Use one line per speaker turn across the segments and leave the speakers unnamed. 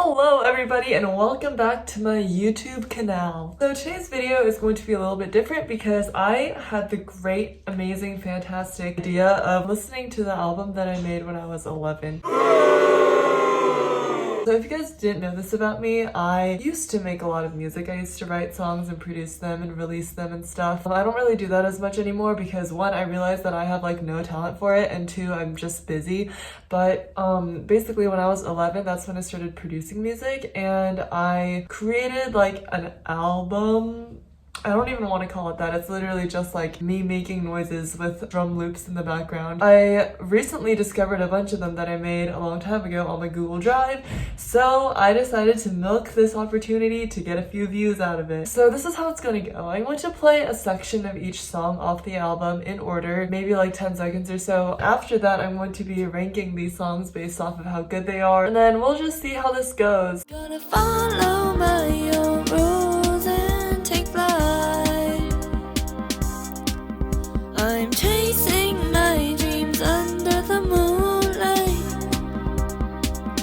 Hello everybody and welcome back to my YouTube canal. So today's video is going to be a little bit different because I had the great, amazing, fantastic idea of listening to the album that I made when I was 11. So if you guys didn't know this about me, I used to make a lot of music. I used to write songs and produce them and release them and stuff. I don't really do that as much anymore because one, I realized that I have like no talent for it, and two, I'm just busy. But basically when I was 11, that's when I started producing music, and I created like an album. I don't even want to call it that. It's literally just like me making noises with drum loops in the background. I recently discovered a bunch of them that I made a long time ago on my Google Drive, so I decided to milk this opportunity to get a few views out of it. So this is how it's gonna go. I'm going to play a section of each song off the album in order, maybe like 10 seconds or so. After that, I'm going to be ranking these songs based off of how good they are, and then we'll just see how this goes.
Gonna follow my own rules and take flight. I'm chasing my dreams under the moonlight.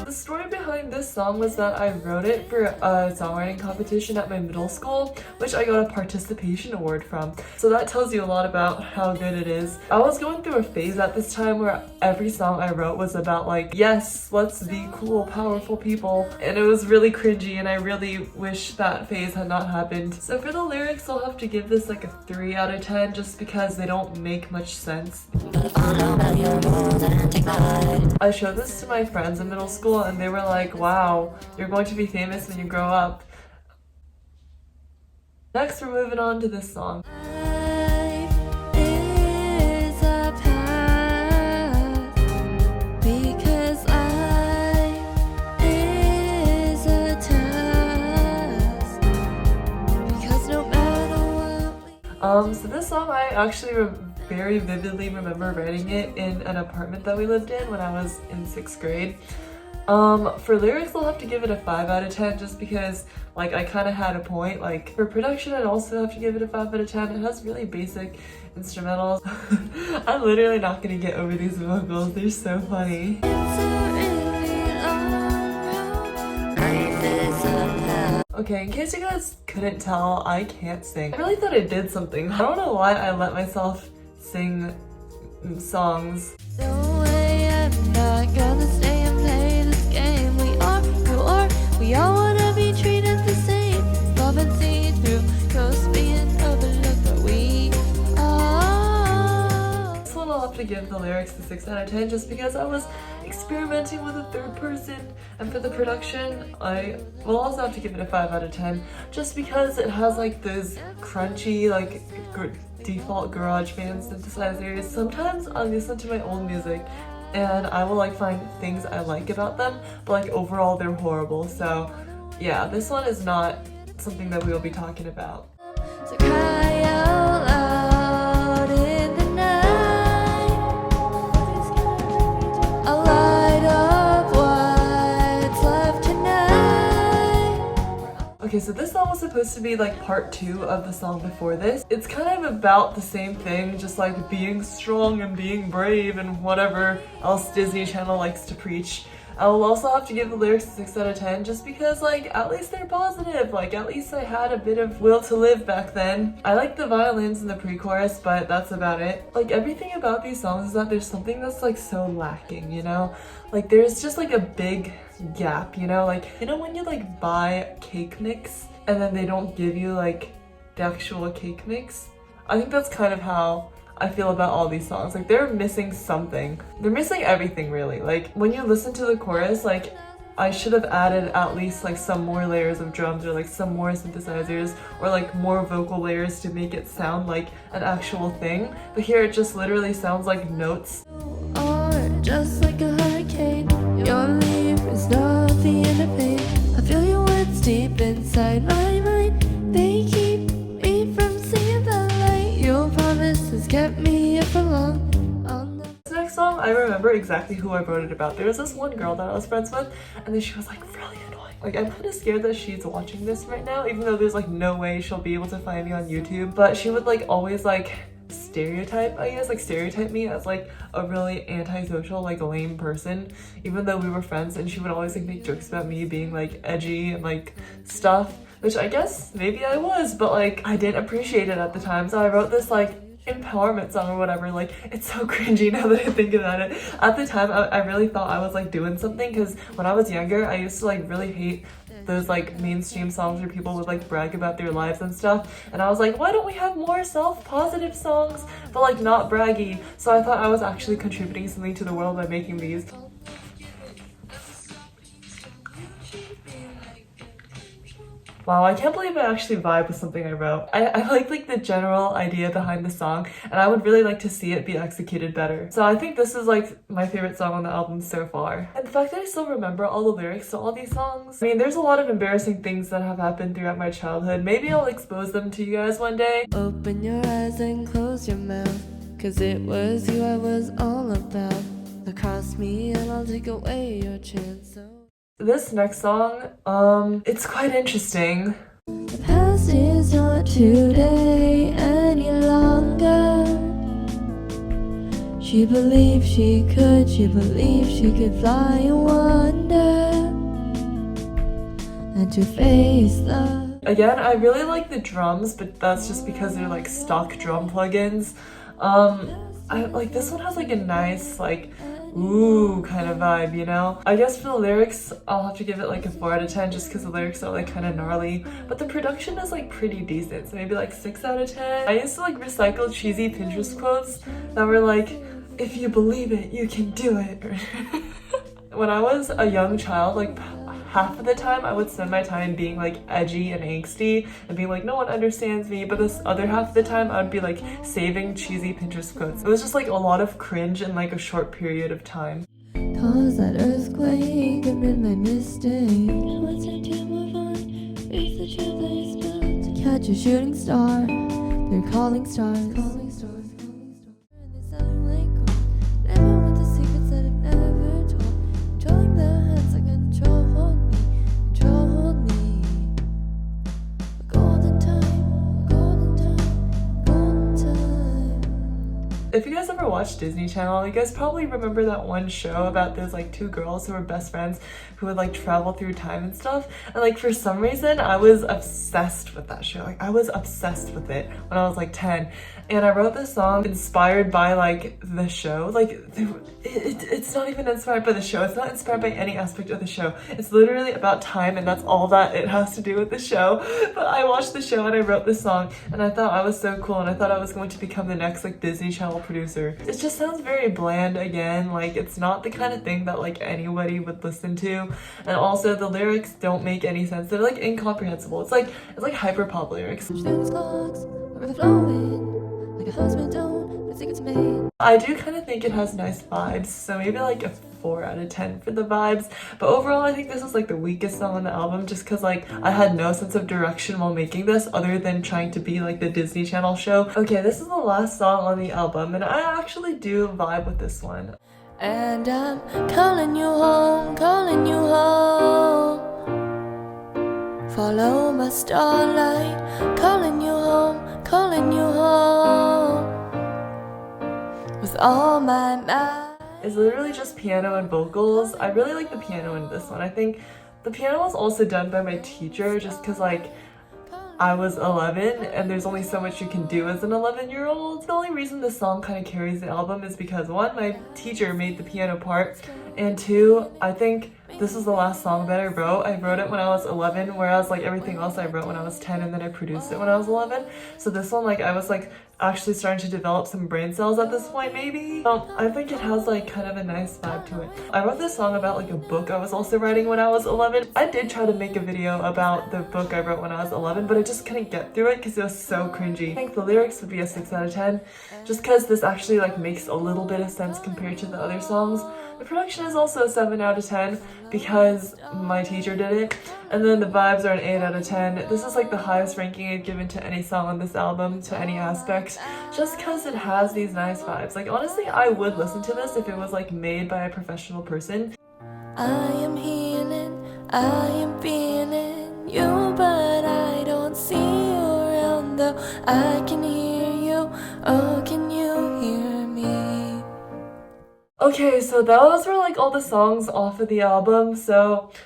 The story behind this song was that I wrote it for a songwriting competition at my middle school, which I got a participation award from. So that tells you a lot about how good it is. I was going through a phase at this time where every song I wrote was about like, yes, let's be cool, powerful people. And it was really cringy, and I really wish that phase had not happened. So for the lyrics, I'll have to give this like a 3 out of 10 just because they don't make much sense. I showed this to my friends in middle school and they were like, wow, you're going to be famous when you grow up. Next, we're moving on to this song.
Life is a path, because life is a task, because no matter what we
So this song I actually very vividly remember writing it in an apartment that we lived in when I was in 6th grade. For lyrics, I'll have to give it a 5 out of 10 just because like I kind of had a point. Like for production, I'd also have to give it a 5 out of 10. It has really basic instrumentals. I'm literally not gonna get over these vocals. They're so funny. Okay, in case you guys couldn't tell, I can't sing. I really thought I did something. I don't know why I let myself sing songs.
No way, I'm not gonna stay and play this game. We are, you are, we all wanna be treated the same. Love and see through, ghosts being overlooked, but we are.
This one I'll have to give the lyrics a 6 out of 10 just because I was experimenting with a third person, and for the production, I will also have to give it a 5 out of 10 just because it has like those crunchy like default garage band synthesizers. Sometimes I'll listen to my old music and I will like find things I like about them, but like overall they're horrible. So yeah, this one is not something that we will be talking about.
So cry out loud in the night. I'll light up what's left tonight.
Okay, so this song was supposed to be like part 2 of the song before this. It's kind of about the same thing, just like being strong and being brave and whatever else Disney Channel likes to preach. I will also have to give the lyrics a 6 out of 10 just because like at least they're positive. Like at least I had a bit of will to live back then. I like the violins in the pre-chorus, but that's about it. Like everything about these songs is that there's something that's like so lacking, you know? Like there's just like a big gap, you know? Like, you know when you like buy cake mix and then they don't give you like the actual cake mix? I think that's kind of how I feel about all these songs. Like they're missing something. They're missing everything really. Like when you listen to the chorus, like I should have added at least like some more layers of drums or like some more synthesizers or like more vocal layers to make it sound like an actual thing. But here it just literally sounds like notes.
Or just like a hurricane, your leave is not the end of pain. I feel your words deep inside my mind. They keep me from seeing the light. Your promises kept me up for long.
This next song, I remember exactly who I wrote it about. There was this one girl that I was friends with, and then she was like really annoying. Like I'm kind of scared that she's watching this right now, even though there's like no way she'll be able to find me on YouTube. But she would like always like stereotype, I guess, like stereotype me as like a really antisocial, like lame person, even though we were friends, and she would always like make jokes about me being like edgy and like stuff, which I guess maybe I was, but like I didn't appreciate it at the time. So I wrote this like empowerment song or whatever. Like, it's so cringy now that I think about it. At the time I really thought I was like doing something, because when I was younger I used to like really hate those like mainstream songs where people would like brag about their lives and stuff, and I was like, why don't we have more self-positive songs but like not braggy? So I thought I was actually contributing something to the world by making these. Wow, I can't believe I actually vibe with something I wrote. I like the general idea behind the song, and I would really like to see it be executed better. So I think this is like my favorite song on the album so far. And the fact that I still remember all the lyrics to all these songs. I mean, there's a lot of embarrassing things that have happened throughout my childhood. Maybe I'll expose them to you guys one day.
Open your eyes and close your mouth, 'cause it was you I was all about. Look across me and I'll take away your chance.
This next song, it's quite interesting.
The past is not today any longer. She believed she could fly and wonder, and to face the...
Again, I really like the drums, but that's just because they're like stock drum plugins. I like this one has like a nice like ooh kind of vibe, you know? I guess for the lyrics, I'll have to give it like a 4 out of 10 just because the lyrics are like kind of gnarly, but the production is like pretty decent, so maybe like 6 out of 10. I used to like recycle cheesy Pinterest quotes that were like, if you believe it, you can do it. When I was a young child, like half of the time I would spend my time being like edgy and angsty and being like, no one understands me, but this other half of the time I would be like saving cheesy Pinterest quotes. It was just like a lot of cringe in like a short period of time.
Cause that earthquake amid my mistake. Now it's time to move on, reach the truth that is built to catch a shooting star. They're calling stars, calling stars, calling stars. And they sound like gold. Never want the secrets that I've never told. Controlling the hands that control me. Golden time, golden time, golden time.
If you guys ever watched Disney Channel, you guys probably remember that one show about those like 2 girls who were best friends who would like travel through time and stuff. And like for some reason I was obsessed with that show. Like I was obsessed with it when I was like 10. And I wrote this song inspired by like the show. Like it's not even inspired by the show. It's not inspired by any aspect of the show. It's literally about time, and that's all that it has to do with the show. But I watched the show and I wrote this song, and I thought I was so cool, and I thought I was going to become the next like Disney Channel producer. It just sounds very bland again. Like it's not the kind of thing that like anybody would listen to. And also the lyrics don't make any sense. They're like incomprehensible. It's like hyper pop lyrics.
Like a husband don't, the secret's made.
I do kind of think it has nice vibes, so maybe like a 4 out of 10 for the vibes. But overall, I think this is like the weakest song on the album, just because like I had no sense of direction while making this other than trying to be like the Disney Channel show. Okay, this is the last song on the album, and I actually do vibe with this one.
And I'm calling you home, calling you home. Follow my starlight, calling you home, calling you home. With all my might.
It's literally just piano and vocals. I really like the piano in this one. I think the piano was also done by my teacher just because like I was 11 and there's only so much you can do as an 11-year-old. The only reason this song kind of carries the album is because 1, my teacher made the piano part, and 2, I think this is the last song that I wrote. I wrote it when I was 11, whereas like everything else I wrote when I was 10, and then I produced it when I was 11. So this one, like I was like actually starting to develop some brain cells at this point, maybe. I think it has like kind of a nice vibe to it. I wrote this song about like a book I was also writing when I was 11. I did try to make a video about the book I wrote when I was 11, but I just couldn't get through it because it was so cringy. I think the lyrics would be a 6 out of 10, just because this actually like makes a little bit of sense compared to the other songs. The production is also a 7 out of 10 because my teacher did it. And then the vibes are an 8 out of 10. This is like the highest ranking I've given to any song on this album, to any aspect, just because it has these nice vibes. Like honestly, I would listen to this if it was like made by a professional person.
I am healing, I am feeling you, but I don't see you around though. I can hear you, oh can
Okay, so those were like all the songs off of the album,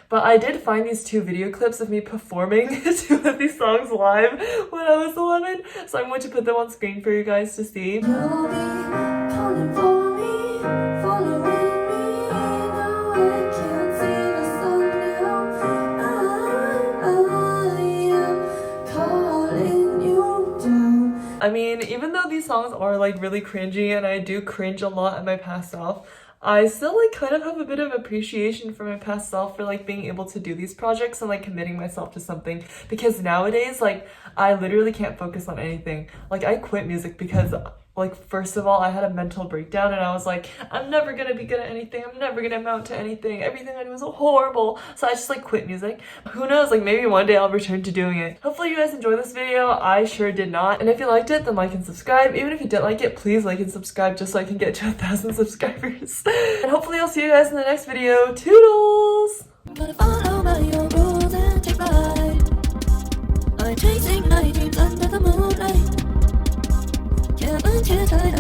but I did find these 2 video clips of me performing 2 of these songs live when I was 11, so I'm going to put them on screen for you guys to see.
You'll be calling for me, following me. Now I can't see the sun now. I am calling you down.
I mean, even though these songs are like really cringy and I do cringe a lot at my past self, I still like kind of have a bit of appreciation for my past self for like being able to do these projects and like committing myself to something, because nowadays like I literally can't focus on anything. Like I quit music because like first of all I had a mental breakdown and I was like, I'm never gonna be good at anything, I'm never gonna amount to anything, everything I do is horrible, so I just like quit music. Who knows, like maybe one day I'll return to doing it. Hopefully you guys enjoyed this video. I sure did not, and if you liked it then like and subscribe. Even if you didn't like it, please like and subscribe just so I can get to 1,000 subscribers. And hopefully I'll see you guys in the next video. Toodles!
Gotta follow by your rules and take flight. I'm chasing my dreams under the moonlight. Can't untie